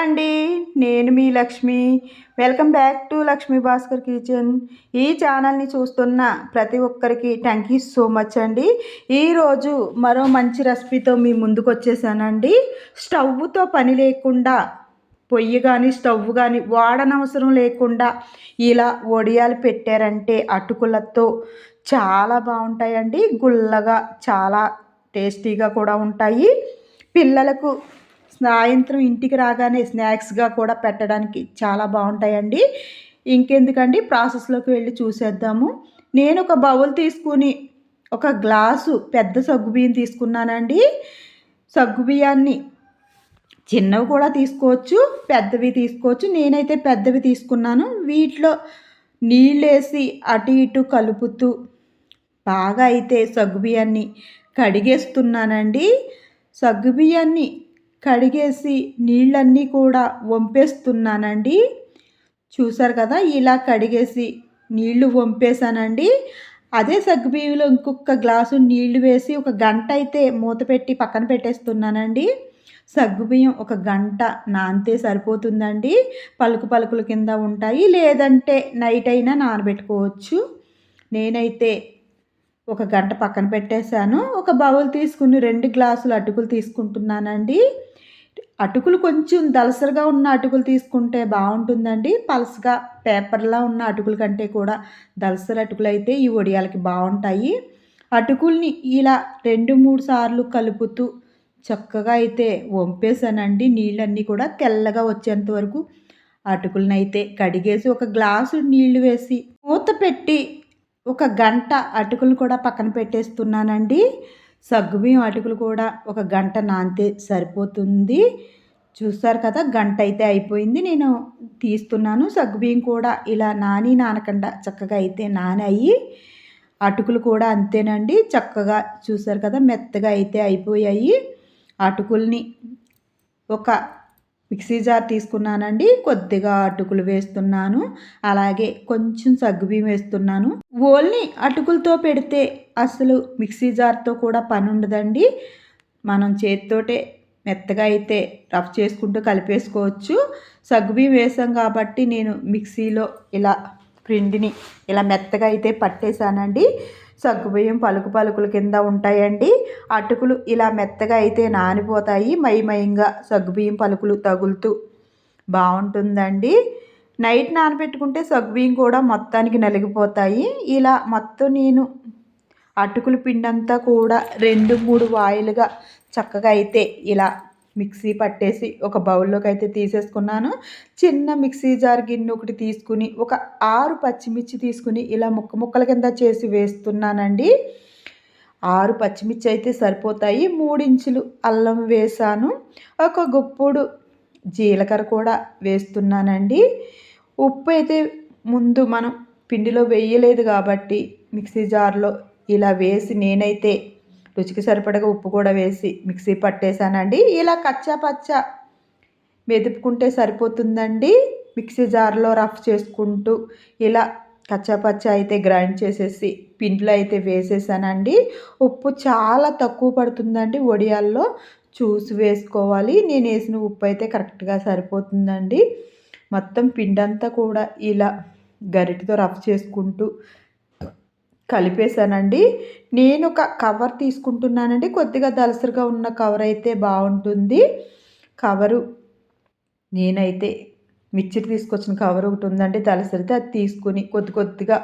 అండి. నేను మీ Lakshmi. Welcome back to Lakshmi Bhaskar kitchen. ఈ ఛానల్ని చూస్తున్న ప్రతి ఒక్కరికి థ్యాంక్ యూ సో మచ్ అండి. ఈరోజు మరో మంచి రెసిపీతో మీ ముందుకు వచ్చేసానండి. స్టవ్తో పని లేకుండా, పొయ్యి కానీ స్టవ్ కానీ వాడనవసరం లేకుండా ఇలా వడియాలు పెట్టారంటే అటుకులతో చాలా బాగుంటాయండి. గుల్లగా చాలా టేస్టీగా కూడా ఉంటాయి. పిల్లలకు సాయంత్రం ఇంటికి రాగానే స్నాక్స్గా కూడా పెట్టడానికి చాలా బాగుంటాయండి. ఇంకెందుకండి, ప్రాసెస్లోకి వెళ్ళి చూసేద్దాము. నేను ఒక బౌల్ తీసుకుని ఒక గ్లాసు పెద్ద సగ్గుబియ్యం తీసుకున్నానండి. సగ్గుబియ్యాన్ని చిన్నవి కూడా తీసుకోవచ్చు, పెద్దవి తీసుకోవచ్చు. నేనైతే పెద్దవి తీసుకున్నాను. వీటిలో నీళ్ళేసి అటు ఇటు కలుపుతూ బాగా అయితే సగ్గుబియ్యాన్ని కడిగేస్తున్నానండి. సగ్గుబియ్యాన్ని కడిగేసి నీళ్ళన్నీ కూడా వంపేస్తున్నానండి. చూసారు కదా, ఇలా కడిగేసి నీళ్లు వంపేసానండి. అదే సగ్గుబియ్యంలో ఇంకొక గ్లాసు నీళ్లు వేసి ఒక గంట అయితే మూత పెట్టి పక్కన పెట్టేస్తున్నానండి. సగ్గుబియ్యం ఒక గంట నానితే సరిపోతుందండి. పలుకు పలుకుల కింద ఉంటాయి. లేదంటే నైట్ అయినా నానబెట్టుకోవచ్చు. నేనైతే ఒక గంట పక్కన పెట్టేశాను. ఒక బౌల్ తీసుకుని 2 గ్లాసులు అటుకులు తీసుకుంటున్నానండి. అటుకులు కొంచెం దలసరిగా ఉన్న అటుకులు తీసుకుంటే బాగుంటుందండి. పలసగా పేపర్లా ఉన్న అటుకుల కంటే కూడా దలసరి అటుకులు అయితే ఈ వడియాలకి బాగుంటాయి. అటుకుల్ని ఇలా 2-3 సార్లు కలుపుతూ చక్కగా అయితే వంపేసానండి. నీళ్ళన్నీ కూడా తెల్లగా వచ్చేంత వరకు అటుకులను అయితే కడిగేసి ఒక గ్లాసు నీళ్లు వేసి మూత పెట్టి ఒక గంట అటుకులు కూడా పక్కన పెట్టేస్తున్నానండి. సగ్గుబియ్యం అటుకులు కూడా ఒక గంట నానితే సరిపోతుంది. చూసారు కదా, గంట అయితే అయిపోయింది. నేను తీస్తున్నాను. సగ్గుబియ్యం కూడా ఇలా నానకుండా చక్కగా అయితే నానాయి. అటుకులు కూడా అంతేనండి. చక్కగా చూసారు కదా, మెత్తగా అయితే అయిపోయాయి. అటుకుల్ని ఒక మిక్సీ జార్ తీసుకున్నానండి. కొద్దిగా అటుకులు వేస్తున్నాను, అలాగే కొంచెం సగ్గుబియ్యం వేస్తున్నాను. ఓన్లీ అటుకులతో పెడితే అసలు మిక్సీ జార్తో కూడా పని ఉండదండి. మనం చేతితోటే మెత్తగా అయితే రఫ్ చేసుకుంటూ కలిపేసుకోవచ్చు. సగ్గుబియ్యం వేసాం కాబట్టి నేను మిక్సీలో ఇలా పిండిని ఇలా మెత్తగా అయితే పట్టేశానండి. సగ్గుబియ్యం పలుకు పలుకుల కింద ఉంటాయండి. అటుకులు ఇలా మెత్తగా అయితే నానిపోతాయి. మయంగా సగ్గుబియ్యం పలుకులు తగులుతూ బాగుంటుందండి. నైట్ నానబెట్టుకుంటే సగ్గుబియ్యం కూడా మొత్తానికి నలిగిపోతాయి. ఇలా మొత్తం నేను అటుకుల పిండి అంతా కూడా 2-3 వాయిలుగా చక్కగా అయితే ఇలా మిక్సీ పట్టేసి ఒక బౌల్లోకి అయితే తీసేసుకున్నాను. చిన్న మిక్సీ జార్ గిన్నె ఒకటి తీసుకుని ఒక 6 పచ్చిమిర్చి తీసుకుని ఇలా ముక్కల కింద చేసి వేస్తున్నానండి. 6 పచ్చిమిర్చి అయితే సరిపోతాయి. 3 ఇంచులు అల్లం వేసాను. ఒక గుప్పుడు జీలకర్ర కూడా వేస్తున్నానండి. ఉప్పు అయితే ముందు మనం పిండిలో వేయలేదు కాబట్టి మిక్సీ జార్లో ఇలా వేసి నేనైతే రుచికి సరిపడగా ఉప్పు కూడా వేసి మిక్సీ పట్టేశానండి. ఇలా కచ్చా పచ్చా మెదుపుకుంటే సరిపోతుందండి. మిక్సీ జార్లో రఫ్ చేసుకుంటూ ఇలా కచ్చా పచ్చా అయితే గ్రైండ్ చేసేసి పిండిలో అయితే వేసేసానండి. ఉప్పు చాలా తక్కువ పడుతుందండి వడియాల్లో, చూసి వేసుకోవాలి. నేను వేసిన ఉప్పు అయితే కరెక్ట్గా సరిపోతుందండి. మొత్తం పిండి అంతా కూడా ఇలా గరిటెతో రఫ్ చేసుకుంటూ కలిపేశానండి. నేను ఒక కవర్ తీసుకుంటున్నానండి. కొద్దిగా దలసరిగా ఉన్న కవర్ అయితే బాగుంటుంది. కవరు నేనైతే మిక్చర్ తీసుకొచ్చిన కవర్ ఒకటి ఉందండి దలసరిది, అది తీసుకుని కొద్దిగా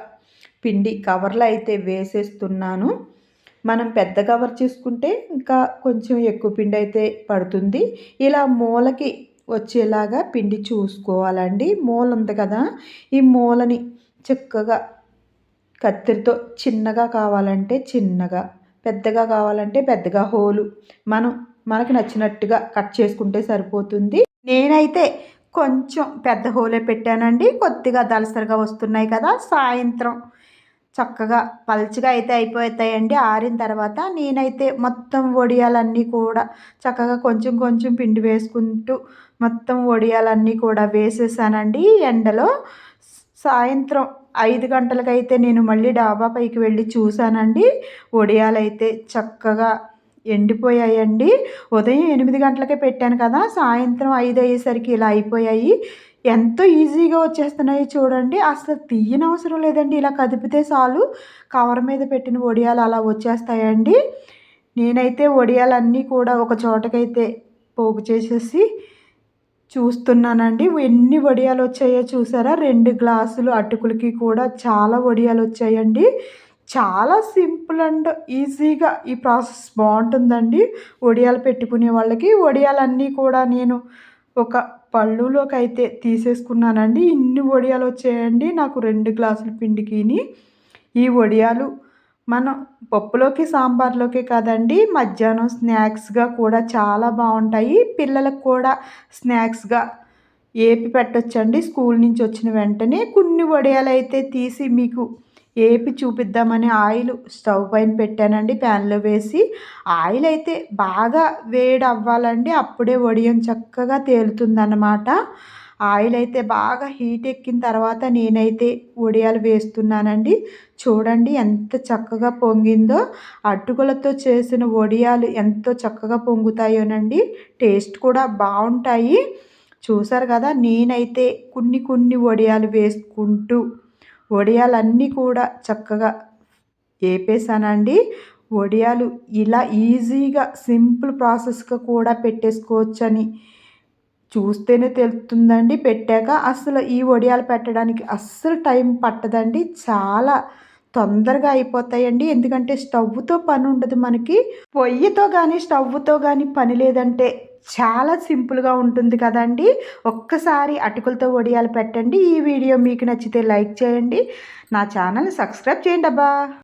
పిండి కవర్లో అయితే వేసేస్తున్నాను. మనం పెద్ద కవర్ తీసుకుంటే ఇంకా కొంచెం ఎక్కువ పిండి అయితే పడుతుంది. ఇలా మూలకి వచ్చేలాగా పిండి చూసుకోవాలండి. మూల ఉంది కదా, ఈ మూలని చక్కగా కత్తిరితో చిన్నగా కావాలంటే చిన్నగా, పెద్దగా కావాలంటే పెద్దగా హోలు మనకు నచ్చినట్టుగా కట్ చేసుకుంటే సరిపోతుంది. నేనైతే కొంచెం పెద్ద హోలే పెట్టానండి. కొద్దిగా దలసరిగా వస్తున్నాయి కదా, సాయంత్రం చక్కగా పల్చగా అయితే అయిపోతాయండి. ఆరిన తర్వాత నేనైతే మొత్తం వడియాలన్నీ కూడా చక్కగా కొంచెం పిండి వేసుకుంటూ మొత్తం వడియాలన్నీ కూడా వేసేసానండి ఎండలో. సాయంత్రం 5 గంటలకైతే నేను మళ్ళీ డాబా పైకి వెళ్ళి చూశానండి. వడియాలైతే చక్కగా ఎండిపోయాయండి. ఉదయం 8 గంటలకే పెట్టాను కదా, సాయంత్రం 5 అయ్యేసరికి ఇలా అయిపోయాయి. ఎంతో ఈజీగా వచ్చేస్తున్నాయి చూడండి. అసలు తీయనవసరం లేదండి. ఇలా కదిపితే చాలు కవర్ మీద పెట్టిన వడియాలు అలా వచ్చేస్తాయండి. నేనైతే వడియాలన్నీ కూడా ఒక చోటకైతే పోగు చేసేసి చూస్తున్నానండి. ఎన్ని వడియాలు వచ్చాయో చూసారా? 2 గ్లాసులు అటుకులకి కూడా చాలా వడియాలు వచ్చాయండి. చాలా సింపుల్ అండ్ ఈజీగా ఈ ప్రాసెస్ బావుంటుందండి. వడియాలు పెట్టుకునే వాళ్ళకి. వడియాలన్నీ కూడా నేను ఒక పళ్ళులోకైతే తీసేసుకున్నానండి. ఇన్ని వడియాలు వచ్చాయండి నాకు 2 గ్లాసుల పిండికిని. ఈ వడియాలు మనం పప్పులోకి, సాంబార్లోకే కాదండి, మధ్యాహ్నం స్నాక్స్‌గా కూడా చాలా బావుంటాయి. పిల్లలకు కూడా స్నాక్స్‌గా ఏపి పెట్టొచ్చండి. స్కూల్ నుంచి వచ్చిన వెంటనే కొన్ని వడియాలైతే తీసి మీకు ఏపి చూపిద్దామని ఆయిల్ స్టవ్ పైన పెట్టానండి. ప్యాన్‌లో వేసి ఆయిల్ అయితే బాగా వేడి అవ్వాలండి. అప్పుడే వడియం చక్కగా తేలుతుందన్నమాట. ఆయిల్ అయితే బాగా హీట్ ఎక్కిన తర్వాత నేనైతే వడియాలు వేస్తున్నానండి. చూడండి ఎంత చక్కగా పొంగిందో. అటుకులతో చేసిన వడియాలు ఎంతో చక్కగా పొంగుతాయోనండి. టేస్ట్ కూడా బావుంటాయి. చూసారు కదా, నేనైతే కొన్ని కొన్ని వడియాలు వేసుకుంటూ వడియాలన్నీ కూడా చక్కగా ఏపేసానండి. వడియాలు ఇలా ఈజీగా సింపుల్ ప్రాసెస్‌గా కూడా పెట్టేసుకోవచ్చని చూస్తేనే తెలుస్తుందండి. పెట్టాక అసలు ఈ వడియాలు పెట్టడానికి అస్సలు టైం పట్టదండి. చాలా తొందరగా అయిపోతాయండి. ఎందుకంటే స్టవ్‌తో పని ఉండదు మనకి. పొయ్యితో గానీ, స్టవ్‌తో గానీ పని లేదంటే చాలా సింపుల్‌గా ఉంటుంది కదండీ! ఒక్కసారి అటుకులతో వడియాలు పెట్టండి. ఈ వీడియో మీకు నచ్చితే లైక్ చేయండి. నా ఛానల్‌ని సబ్స్క్రైబ్ చేయండబ్బా!